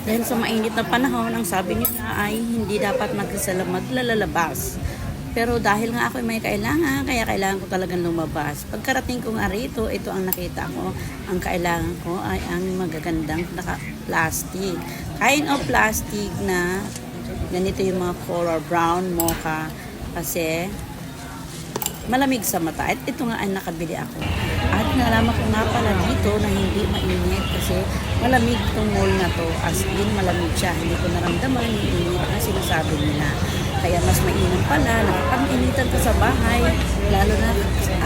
Dahil sa mainit na panahon, ang sabi nila ay hindi dapat maglalabas. Pero dahil nga ako may kailangan, kaya kailangan ko talagang lumabas. Pagkarating ko nga rito, ito ang nakita ko. Ang kailangan ko ay ang magagandang plastic. Kind of plastic na ganito yung mga color brown, mocha. Kasi malamig sa mata. At ito nga ay nakabili ako. At nalaman ko nga pala dito na hindi mainit kasi malamig itong mall na to. As in, malamig siya. Hindi ko naramdaman yung init na sinasabi nila. Kaya mas mainam pala na kapag initan ka sa bahay, lalo na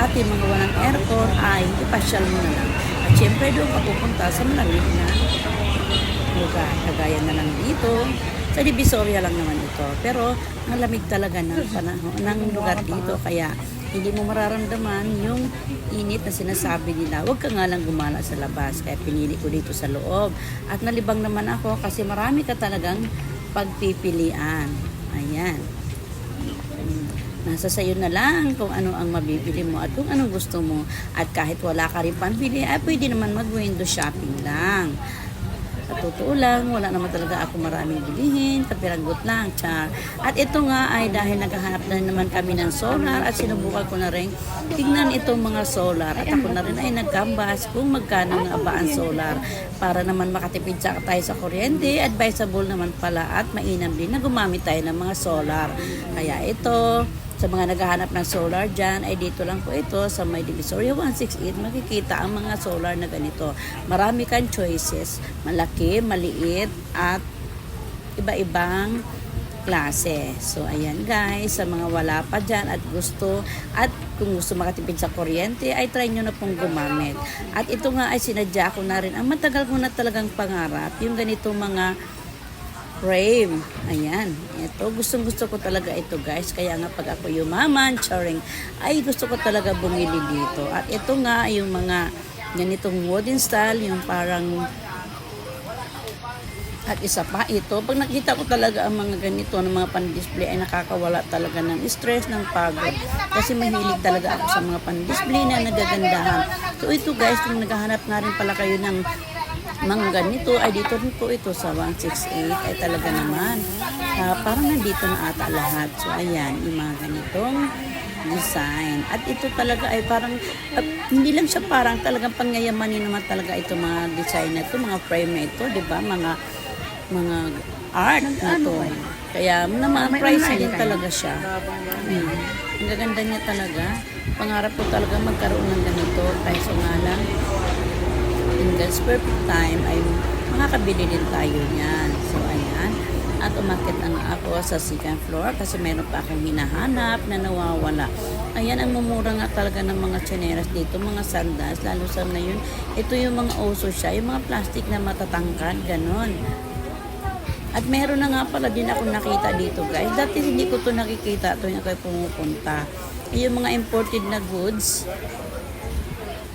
ating mga walang aircon, ay ipasyal mo na lang. At syempre doon ka pupunta sa malamig na lugar. Kagaya na lang dito. Sa Divisoria lang naman ito. Pero malamig talaga ng panahon ng lugar dito. Kaya hindi mo mararamdaman yung init na sinasabi nila. Huwag ka nga lang gumala sa labas. Kaya pinili ko dito sa loob. At nalibang naman ako kasi marami ka talagang pagpipilian. Ayan. Nasa sayo na lang kung ano ang mabibili mo at kung anong gusto mo. At kahit wala ka rin pambili, ay pwede naman mag-window shopping lang. Sa totoo lang, wala naman talaga ako maraming bilihin, kapiranggot lang, char. At ito nga ay dahil naghahanap na naman kami ng solar at sinubukan ko na rin tignan itong mga solar. At ako na rin ay nagkambas kung magkano nga ba ang solar para naman makatipid tayo sa kuryente. Advisable naman pala at mainam din na gumamit tayo ng mga solar. Kaya ito, sa mga naghahanap ng solar dyan, ay dito lang po ito sa may Divisoria 168, makikita ang mga solar na ganito. Marami kang choices, malaki, maliit, at iba-ibang klase. So, ayan guys, sa mga wala pa dyan at kung gusto makatipid sa kuryente, ay try nyo na pong gumamit. At ito nga ay sinadya ko na rin, ang matagal ko na talagang pangarap, yung ganitong mga frame. Ayan. Ito, gustong-gusto ko talaga ito guys. Kaya nga pag ako yumaman, charing, ay gusto ko talaga bumili dito. At ito nga yung mga ganitong wooden style, yung parang at isa pa ito, pag nakita ko talaga ang mga ganito ng mga pan-display ay nakakawala talaga ng stress, ng pagod. Kasi mahilig talaga ako sa mga pan-display na nagagandahan. So ito guys, kung naghahanap nga rin pala kayo ng mga ganito, ay dito rin po ito sa 168 ay talaga naman parang nandito na ata lahat. So ayan, yung mga ganitong design. At ito talaga ay parang hindi lang siya parang talagang pangyayamanin naman talaga ito mga design na ito, mga frame na ito, di ba? Mga art na to. Kaya naman price din talaga siya. Ang gaganda niya talaga. Pangarap ko talaga magkaroon ng ganito. Kaso nga lang in God's perfect time ay makakabili din tayo niyan. So, ayan. At umakit na nga ako sa second floor kasi meron pa akong hinahanap na nawawala. Ayan, ang mumura nga talaga ng mga tsinelas dito, mga sandals, lalo sa ngayon. Ito yung mga uso siya, yung mga plastic na matatangkad, ganon. At meron na nga pala din ako nakita dito, guys. Dati hindi ko to nakikita tuwing ako pumupunta. Yung mga imported na goods,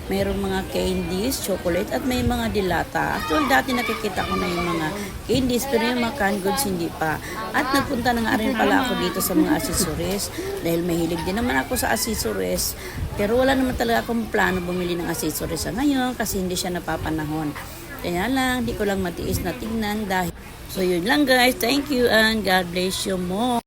mayroong mga candies, chocolate, at may mga dilata. Actually, dati nakikita ko na yung mga candies, pero yung mga canned goods hindi pa. At nagpunta na nga rin pala ako dito sa mga accessories, dahil mahilig din naman ako sa accessories. Pero wala naman talaga akong plano bumili ng accessories sa ngayon, kasi hindi siya napapanahon. Kaya lang, di ko lang matiis na tingnan dahil. So, yun lang guys. Thank you and God bless you more.